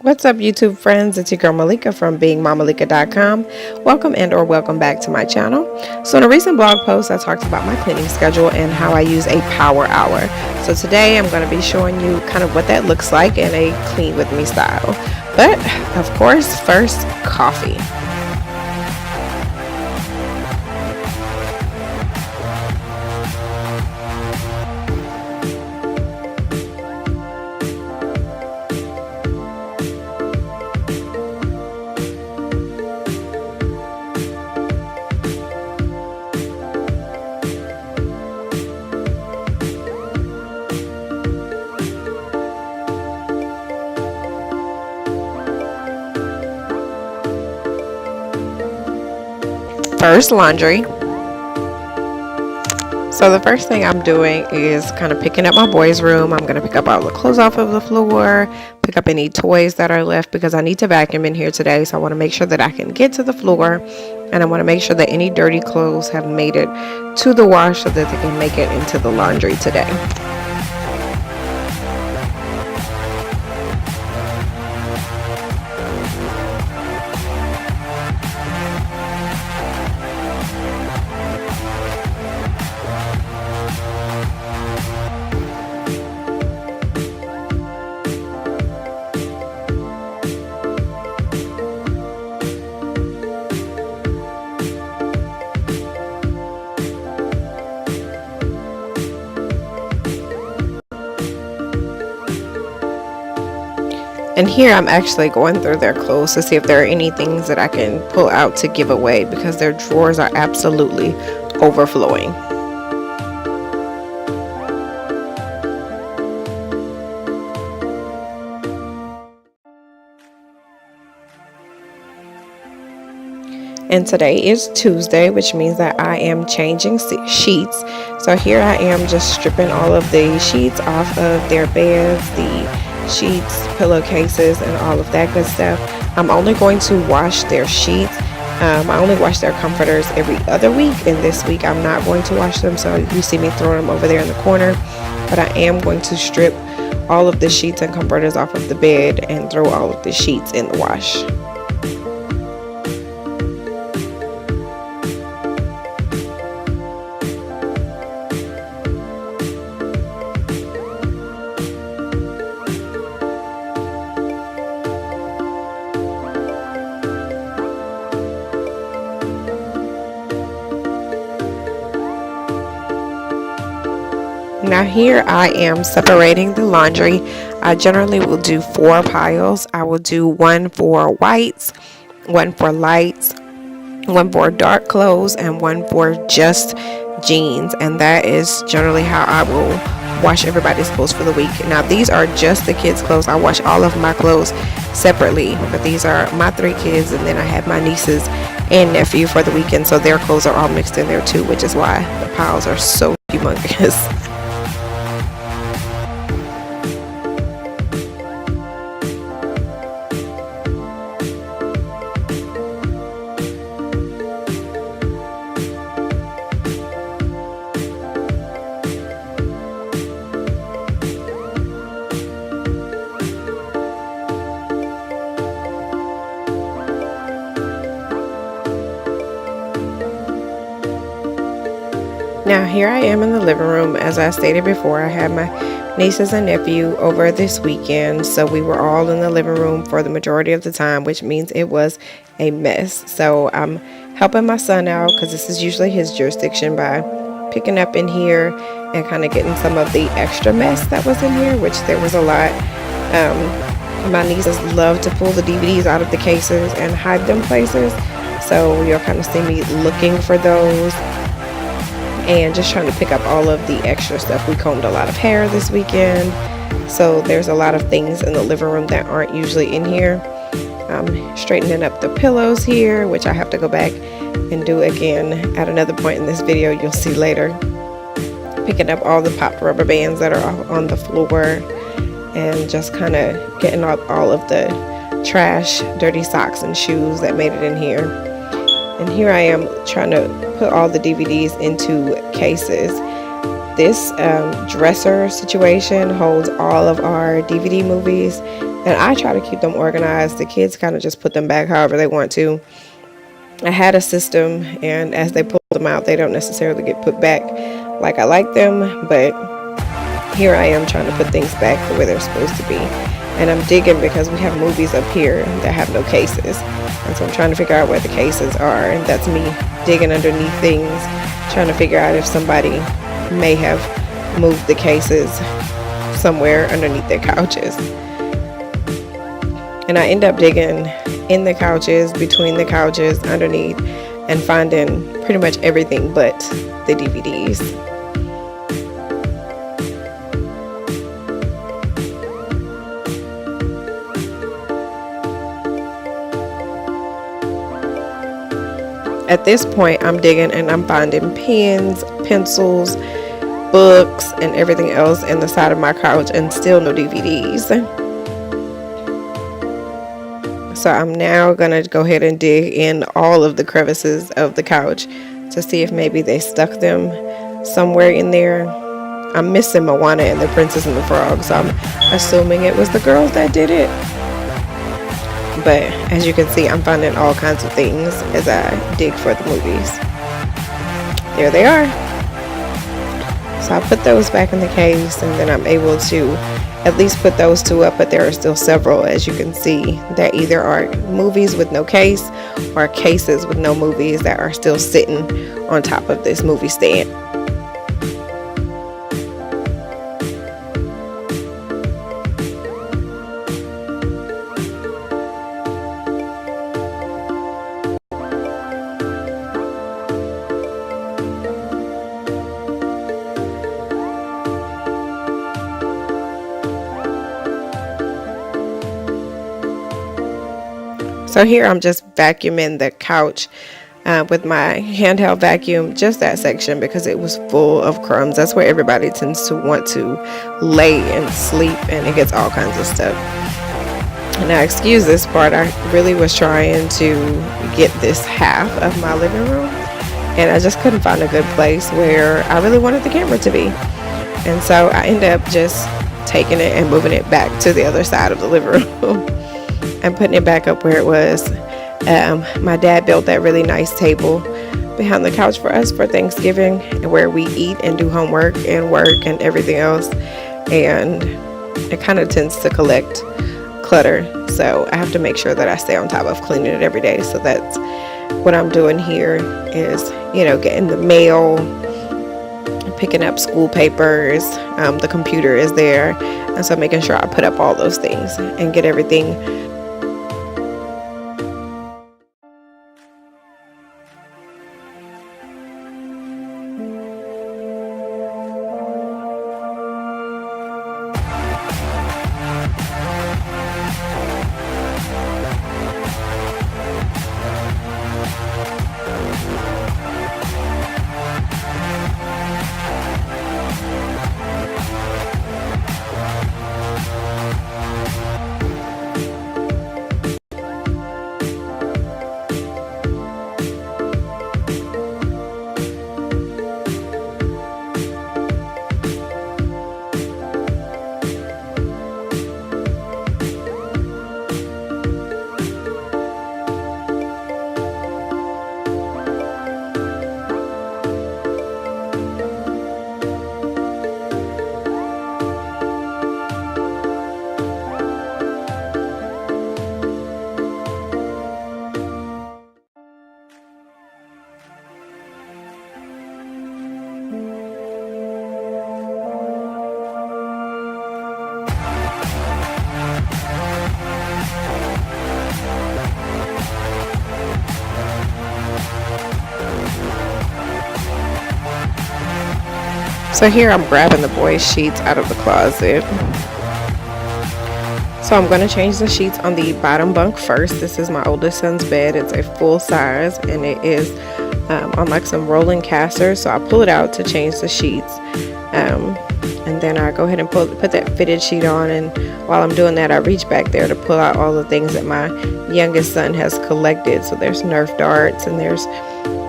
What's up, YouTube friends? It's your girl Malika from beingmamalika.com. Welcome or welcome back to my channel. So in a recent blog post, I talked about my cleaning schedule and how I use a power hour. So today I'm going to be showing you kind of what that looks like in a clean with me style. But of course, first, coffee. First, laundry. So the first thing I'm doing is kind of picking up my boys' room. I'm going to pick up all the clothes off of the floor, pick up any toys that are left because I need to vacuum in here today. So I want to make sure that I can get to the floor, and I want to make sure that any dirty clothes have made it to the wash so that they can make it into the laundry today. And here I'm actually going through their clothes to see if there are any things that I can pull out to give away because their drawers are absolutely overflowing. And today is Tuesday, which means that I am changing sheets. So here I am just stripping all of the sheets off of their beds, the sheets, pillowcases, and all of that good stuff. I'm only going to wash their sheets. I only wash their comforters every other week, and this week I'm not going to wash them, so you see me throwing them over there in the corner. But I am going to strip all of the sheets and comforters off of the bed and throw all of the sheets in the wash. Now here I am separating the laundry. I generally will do 4 piles. I will do one for whites, one for lights, one for dark clothes, and one for just jeans. And that is generally how I will wash everybody's clothes for the week. Now these are just the kids' clothes. I wash all of my clothes separately, but these are my 3 kids, and then I have my nieces and nephew for the weekend, so their clothes are all mixed in there too, which is why the piles are so humongous. Now here I am in the living room. As I stated before, I had my nieces and nephew over this weekend, so we were all in the living room for the majority of the time, which means it was a mess. So I'm helping my son out because this is usually his jurisdiction by picking up in here and kind of getting some of the extra mess that was in here, which there was a lot. My nieces love to pull the DVDs out of the cases and hide them places, so you'll kind of see me looking for those and just trying to pick up all of the extra stuff. We combed a lot of hair this weekend, so there's a lot of things in the living room that aren't usually in here. I'm straightening up the pillows here, which I have to go back and do again at another point in this video, you'll see later. Picking up all the pop rubber bands that are on the floor and just kind of getting up all of the trash, dirty socks and shoes that made it in here. And here I am trying to put all the DVDs into cases. this dresser situation holds all of our DVD movies, and I try to keep them organized. The kids kind of just put them back however they want to. I had a system, and as they pull them out, they don't necessarily get put back like I like them, but here I am trying to put things back the way they're supposed to be. And I'm digging because we have movies up here that have no cases, and so I'm trying to figure out where the cases are, and that's me digging underneath things, trying to figure out if somebody may have moved the cases somewhere underneath their couches. And I end up digging in the couches, between the couches, underneath, and finding pretty much everything but the DVDs. At this point, I'm digging and I'm finding pens, pencils, books, and everything else in the side of my couch, and still no DVDs. So I'm now going to go ahead and dig in all of the crevices of the couch to see if maybe they stuck them somewhere in there. I'm missing Moana and the Princess and the Frog, so I'm assuming it was the girls that did it. But as you can see, I'm finding all kinds of things as I dig for the movies. There they are. So I put those back in the case, and then I'm able to at least put those two up, but there are still several, as you can see, that either are movies with no case or cases with no movies that are still sitting on top of this movie stand. So here I'm just vacuuming the couch with my handheld vacuum, just that section, because it was full of crumbs. That's where everybody tends to want to lay and sleep, and it gets all kinds of stuff. Now, excuse this part, I really was trying to get this half of my living room, and I just couldn't find a good place where I really wanted the camera to be. And so I ended up just taking it and moving it back to the other side of the living room and putting it back up where it was. My dad built that really nice table behind the couch for us for Thanksgiving, where we eat and do homework and work and everything else, and it kind of tends to collect clutter, so I have to make sure that I stay on top of cleaning it every day. So that's what I'm doing here, is, you know, getting the mail, picking up school papers, the computer is there, and so making sure I put up all those things and get everything So here I'm grabbing the boys' sheets out of the closet. So I'm going to change the sheets on the bottom bunk first. This is my oldest son's bed. It's a full size, and it is on like some rolling casters. So I pull it out to change the sheets. And then I go ahead and put that fitted sheet on, and while I'm doing that, I reach back there to pull out all the things that my youngest son has collected. So there's Nerf darts, and there's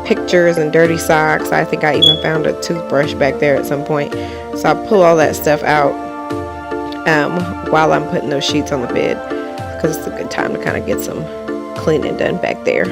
pictures and dirty socks. I think I even found a toothbrush back there at some point. So I pull all that stuff out while I'm putting those sheets on the bed, because it's a good time to kind of get some cleaning done back there.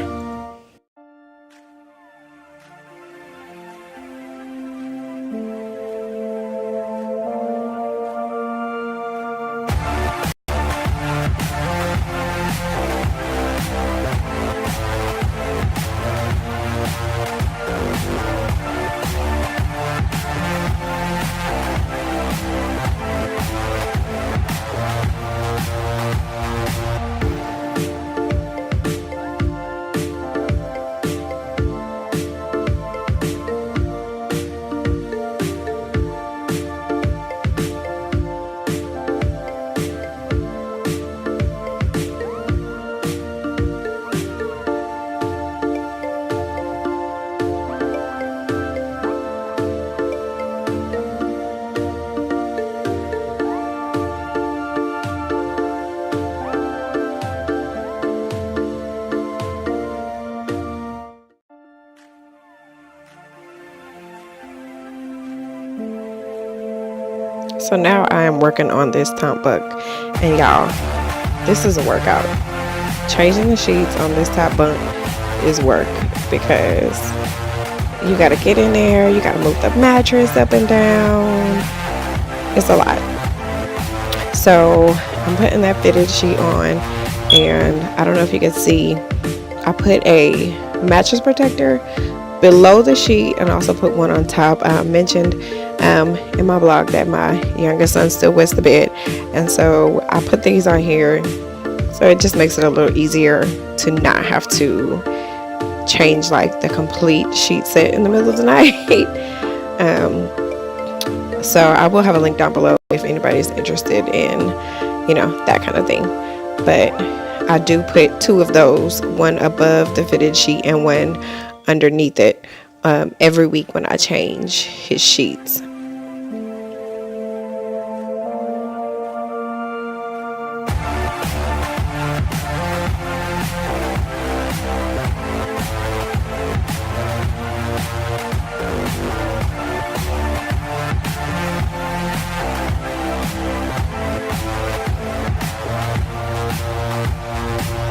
So now I am working on this top bunk, and y'all, this is a workout. Changing the sheets on this top bunk is work, because you got to get in there, you got to move the mattress up and down. It's a lot. So I'm putting that fitted sheet on, and I don't know if you can see, I put a mattress protector below the sheet and also put one on top. I mentioned in my blog that my youngest son still wets the bed, and so I put these on here, so it just makes it a little easier to not have to change like the complete sheet set in the middle of the night. So I will have a link down below if anybody's interested in, you know, that kind of thing. But I do put 2 of those, one above the fitted sheet and one underneath it, every week when I change his sheets.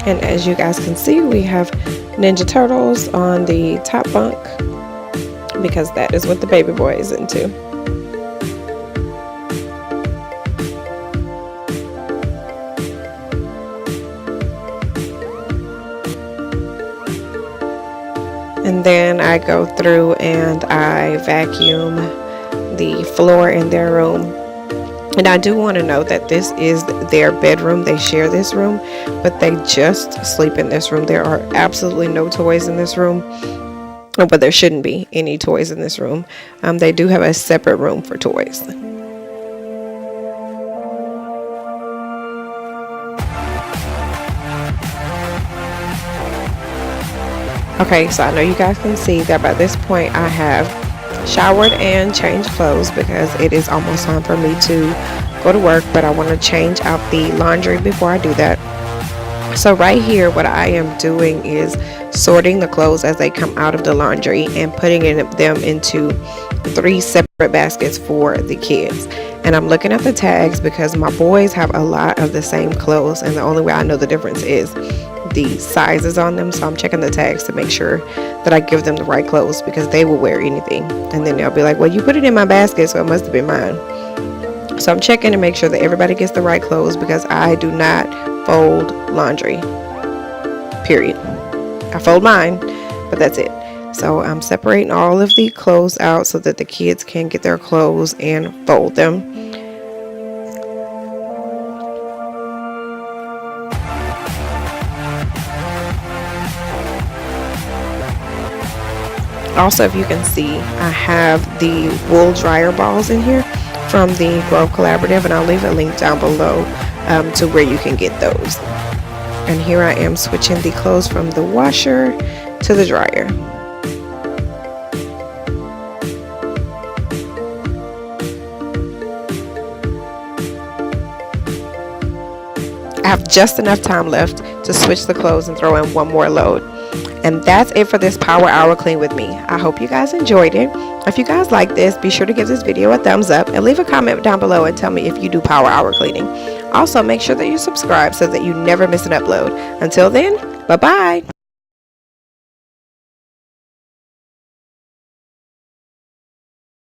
And as you guys can see, we have Ninja Turtles on the top bunk, because that is what the baby boy is into. And then I go through and I vacuum the floor in their room. And I do want to note that this is their bedroom. They share this room, but they just sleep in this room. There are absolutely no toys in this room, but there shouldn't be any toys in this room. They do have a separate room for toys. Okay, so I know you guys can see that by this point I have showered and changed clothes, because it is almost time for me to go to work, but I want to change out the laundry before I do that. So right here, what I am doing is sorting the clothes as they come out of the laundry and putting them into 3 separate baskets for the kids. And I'm looking at the tags, because my boys have a lot of the same clothes, and the only way I know the difference is the sizes on them. So I'm checking the tags to make sure that I give them the right clothes, because they will wear anything, and then they'll be like, well, you put it in my basket, so it must have been mine. So I'm checking to make sure that everybody gets the right clothes, because I do not fold laundry, period. I fold mine, but that's it. So I'm separating all of the clothes out so that the kids can get their clothes and fold them. Also, if you can see, I have the wool dryer balls in here from the Grove Collaborative, and I'll leave a link down below to where you can get those. And here I am switching the clothes from the washer to the dryer. I have just enough time left to switch the clothes and throw in one more load. And that's it for this power hour clean with me. I hope you guys enjoyed it. If you guys like this, be sure to give this video a thumbs up and leave a comment down below and tell me if you do power hour cleaning. Also, make sure that you subscribe so that you never miss an upload. Until then, bye bye.